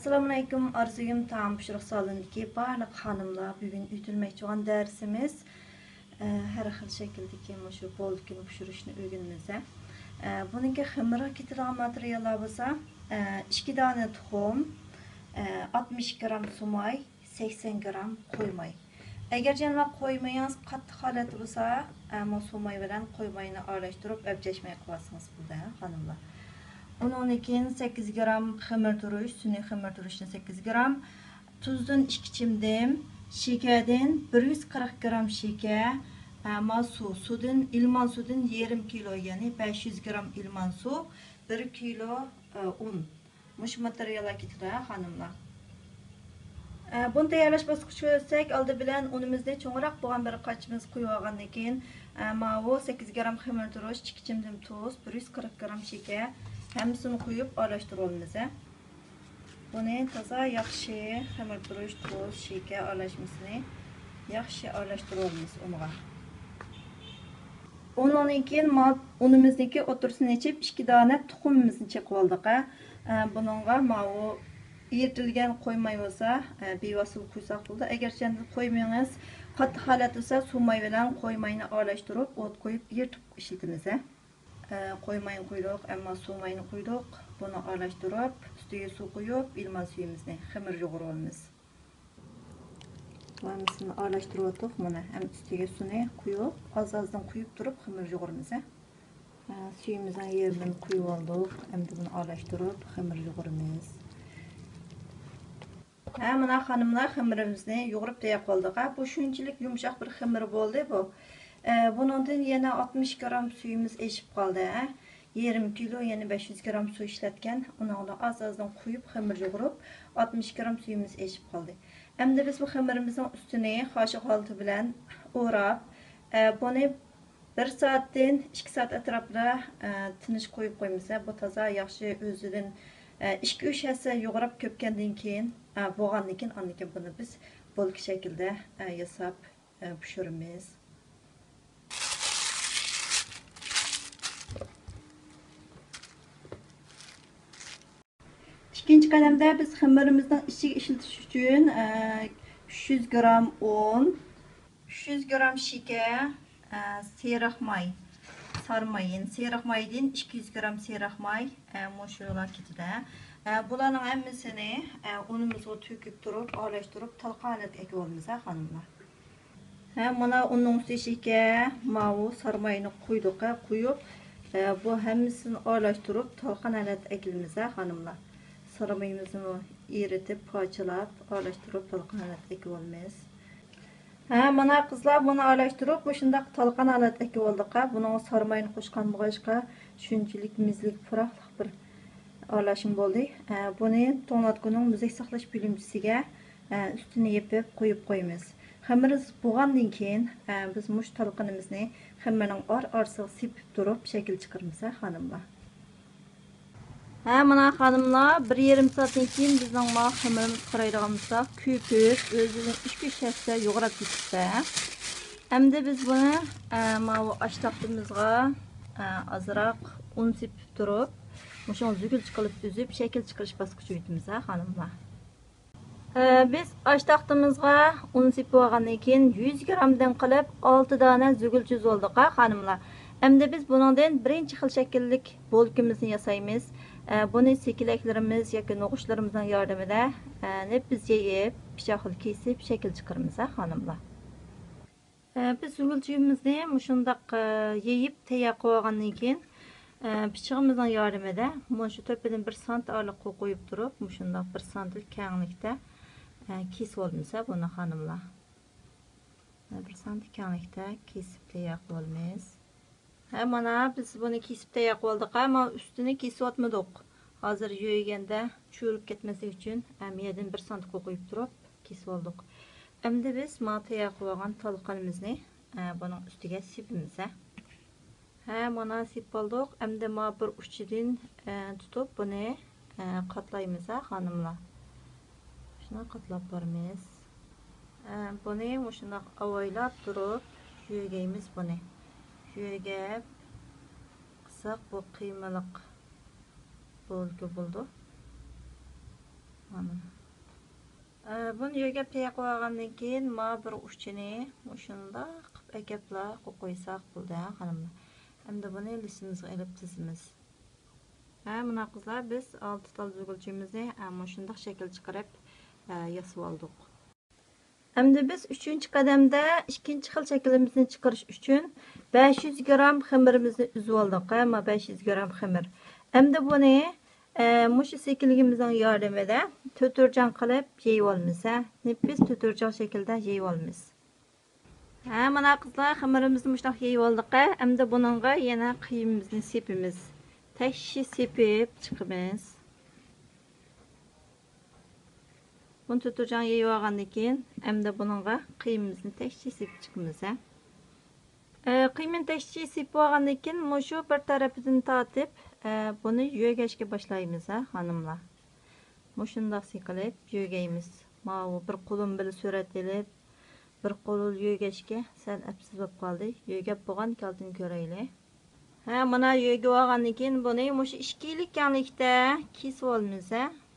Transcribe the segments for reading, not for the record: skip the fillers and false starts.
Assalamualaikum, arzuyum tam pişiriq salonidagi barliq xonimlar. Bugun o'tilmoqchi bo'lgan darsimiz har xil shakldagi shu boldikini pishirishni o'rganamiz. Buningga xamirga ketadigan materiallar bo'lsa, 2 dona tuxum, 60 gram sumay, 80 gram qo'ymay. Agar janva qo'ymayangiz qattiq holat bo'lsa, sumay bilan qo'ymayni aralashtirib abjashmay qo'yasiz burada xonimlar. Onun için 8 gram xamir turuş, suni xamir turuşdan 8 gram, tuzdan 2 çimdim, şekerden 140 gram şeker, sudan, ilman sudan yarım kilo yani 500 gram ilman su, 1 kilo un. Muş materyallar getire hanımlar. Bunu tayyorlash bosqichiga o'tsak, oldi bilan unimizni cho'ngroq bo'lgan bir qochimiz quyib olgandan keyin, 8 gram xamir turush, 2 chimdim tuz, 140 gram şeker hammasini quyib aralashtiramiz. Buni toza yaxshi xamir turush, tuz, shakar aralashmasini yaxshi aralashtiramiz unga. Ondan keyin unimizniki o'tirsini ichib 2 dona tuxumimizni chaqib oldik. Buningga eritilgan qo'ymay bo'lsa, bevosita quysak bo'ldi. Agar siz qo'ymangiz, qattiq holat bo'lsa, sumay bilan qo'ymayni aralashtirib, o't qo'yib eritib ishlatamiz. Qo'ymayni quydik, ammo sumayni quydik. Buni aralashtirib, ustiga suv quyib, ilman suyimizni xamir yo'g'iramiz. Hammasini aralashtirib o'tdik. Mana ham ustiga suvni quyib, oz-ozdan quyib turib xamir yo'g'iramiz. Suyimizning yerini quyib oldik. Endi buni aralashtirib, xamir yo'g'iramiz. Mana xonimlar xamirimizni yo'g'irib tayyor qildik. Bu shunchalik yumshoq bir xamir bo'ldi bu. Bundan yana 60 gram suyimiz eshib qoldi. Yarım kilo yani 500 gram suv ishlatgan. Uni oz-ozdan quyib xamir yo'g'irib 60 gram suyimiz eshib qoldi. Endi biz bu xamirimizning ustini qoshiq olti bilan o'rab, buni 1 soatdan 2 soat atrofida tinish qo'yib qo'yamiz. Bu toza yaxshi o'zidan 2-3 hassa yo'g'irib ko'pgandan keyin bo'lgandan keyin buni biz bo'lki shaklda yasab pishiramiz. İkinci qadamda biz xamirimizning ichiga ishlatish uchun 300 gram un, 300 gram shakar, seriq may, sarmayın, seriq maydan 200 gram seriq may, mo'shular ketadi. Bularning hammasini unimizga to'kib turib, aralashtirib, talqonat ekib xonimlar. Mana unning ustiga shakar, mavu, sarmayni quydik, quyib, bu hammasini aralashtirib, talqonat ekimiz xonimlar. Sarmayimizni eritib, parchalab, aralashtirib, talqonat ekib olamiz. Mana qizlar buni aralashtirib, shunday talqonat ekib oldik. Buni sarmayni qo'shgan bo'g'ashqa shunchalik mizlik puroqliq bir aralashim bo'ldi. Buni to'nglatgunning muzey saqlash bo'limchisiga ustini yepib qo'yib qo'yamiz. Xamirimiz bo'lgandan keyin biz mush talqonimizni xamirning orasiga sepib turib, shakl chiqaramiz xonimlar. Mana xonimlar 1,5 soatdan keyin bizning xamirimiz qaraydigan bo'lsa, ko'pib, o'zining 2-3 hassa yo'g'irib ketibdi. Endi biz buni ashtaxtimizga azroq un sepib turib, mushu zugulch qilib uzib, shakl chiqarish bosqichiga o'tamiz xonimlar. Biz ashtaxtimizga un sepib olgandan keyin 100 gramdan qilib 6 dona zugulch oldik xonimlar. Endi biz buningdan birinchi xil shakllik bolkimizni yasaymiz. Bunu sekileklerimiz yoki no'g'ishlarimizning yordamida biz yeyib, pichoqli kesib, shakl chiqaramiz xonimlar. Biz zugulchimizni shundoq yeyib tayyor qilib olgandan keyin pichog'imizning yordamida shu to'pidan 1 sant oraliqqa qo'yib turib, shundoq 1 santlik kenglikda kesib olamiz buni xonimlar. 1 sant kenglikda kesib tayyor qilamiz. Mana biz buni kesib tayyor qildik, ammo ustini kesib o'tmadik. Hozir yo'yganda cho'lib ketmaslik uchun yerdan 1 santga qo'yib turib kesib oldik. Endi biz tayyor qilib olgan talqonimizni buning ustiga sepamiz. Mana sepib oldik. Endi bir uchidan tutib buni qatlaymiz xonimlar. Shuni qatlab boramiz. Buni shunday avaylab turib yo'ygaymiz buni. Yo'ygab qilsak bu qiymaliq bo'ldi. Bunu yögep teyaq koygandan keyin ma bir uçini şunda qıp ekepla qo'ysak bo'ldi hanımlar. Endi buni listimizga ilib tizimiz. Mına qızlar biz 6 tal zugulchimizni shundoq shakl chiqarib yasab oldik. Endi biz 3-qadamda ikkinchi xil shaklimizni chiqarish uchun 500 gram xamirimizni uzib oldik. 500 gram xamir. Endi buni mushu sekiligimizning yordamida to'tirjan qilib yeyib olamiz. Biz to'tirjan shaklda yeyib olamiz. Mana qizlar xamirimizni mushtoq yeyib oldik. Endi buningga yana qiyimimizni sepimiz. Tashi sepib chiqamiz. Bunu to'tirjan yeyib olgandan keyin endi buningga qiyimimizni tashi sepib chiqamiz. Qiymin tashi sepib olgandan keyin mushu bir tarafidan tortib bunu yögəşke başlayımız hanımlar. Muşundaq qilib yögəyimiz. Mavu bir qolum bilan surat elib, bir qolul yögəşke sal apsiz bo'lib qoldi. Yögəb bo'lgan kaltini ko'raylik. Mana yögəb olgandan keyin buni mush 2 lik kenglikda kesib olamiz.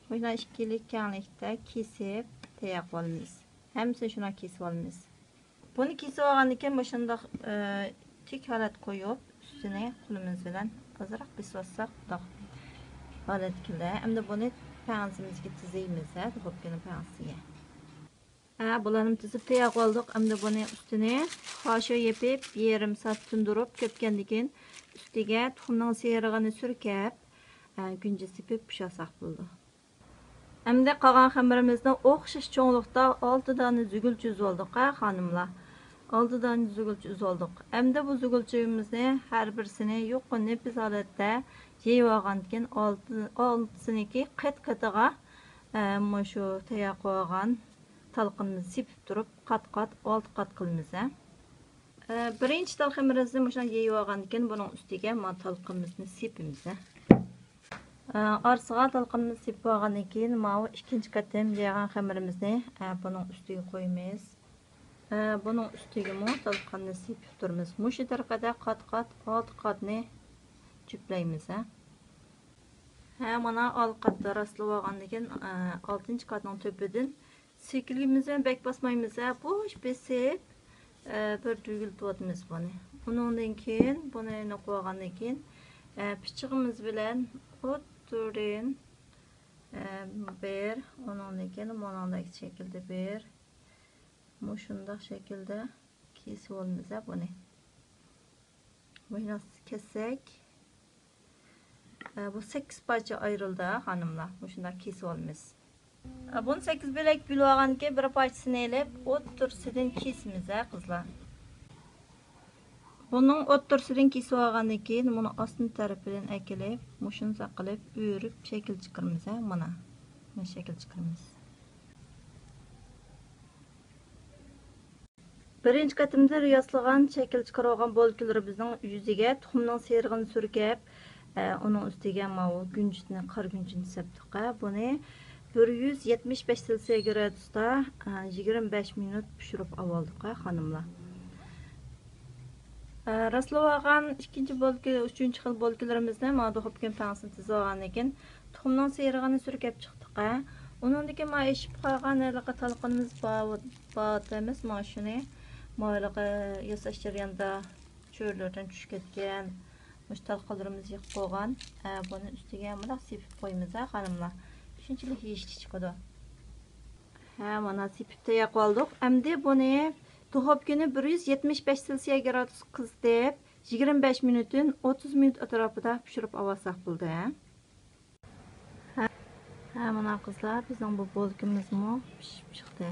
Mana 2 lik kenglikda kesib tayaq olamiz. Hammasini shuna kesib olamiz. Buni kesib olgandan keyin mushundaq tik holat qo'yib, üstüne qo'limiz bilan azroq besib olsak, holatda. Endi buni pang'izimizga tizaymiz, duxovkani pang'isiga. Bularni tizib tayyor oldik. Endi buni ustini qoshiq yepib, yarim soat tindirib, ko'pgandan keyin ustiga tuxumning serig'ini surkab, kunja sepib pishirsak bo'ldi. Endi qolgan xamirimizni o'xshash cho'nglikda 6 dona zugulchi uzib oldik, xonimlar. 6 dona zugulchi uzib oldik. Endi bu zugulchimizni har birisini yuqini biz holatda yeyib olgandan keyin 6siniki qat-qatiga shu tayyor qo'ygan talqinimizni sepib turib, qat-qat 6 qat qilamiz. Birinchi talqinimizni mana yeyib olgandan keyin buning ustiga mana talqinimizni sepamiz. Orsiga talqinimizni sepib olgandan keyin mana ikkinchi qatim yeygan xamirimizni buning ustiga qo'yamiz. Bunun üstüge talqanını sepib turamiz. Mushu tariqada qat-qat 6 qatni jupleymiz. Mana 6 qatda rastlab olgandan keyin 6-qatning to'pidan sekilgimizni bek basmaymiz. Bo'sh besib bir tugiltib o'tamiz buni. Bundan keyin buni qo'ygandan keyin pichig'imiz bilan o'ttirin bir, ondan keyin monandagi shaklda bir Muşundaq şekilde kesib olamiz bunu. Bunu kessek bu 8 parça ayrıldı hanımlar. Muşundaq kesib olamiz. Bunu 8 bölek bölüp olgandan keyin bir parçasını elib o'ttirsidan kesimiz qizlar. Bunun o'ttirsidan kesib olgandan keyin buni ostun tarafidan akilib, mushuncha qilib o'rib shakl chiqaramiz. Mana shakl chiqaramiz. Birinchi qatimda yaslagan shakl chiqargan bo'lkilarimizning yuziga tuxumning serig'ini surkab, uning ustiga mavu gunjitni, qor gunjitini sepdik. Buni 175 Selsiya gradusda 25 minut pishirib oldik, xonimlar. Rastlab ikkinchi bo'lki, uchinchi xil bo'lkilarimizni mana duxovka pang'isini tizib olgandan keyin tuxumning serig'ini surkab chiqdik. Undan keyin mana eshib qolgan talqinimiz botamiz, mana shuni Maylığı yasaş jarayonida cho'rlardan tushib ketgan talqinlarimiz yig'ib qo'ygan. Buni ustiga mana sepib qo'yamiz, xonimlar. Shunchalik yeyishga chiqadi. Mana sepib tayyor qildik. Endi buni duxovkani 175 Selsiya gradus qizitib 25 minutdan 30 minut atrofida pishirib olsak bo'ldi. Mana qizlar, bizning bu bo'lkimiz pishib chiqdi.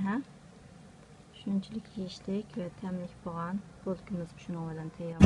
Shunchalik yeyishdik va tamlik bo'lgan bo'lkimiz shuni bilan tayyor.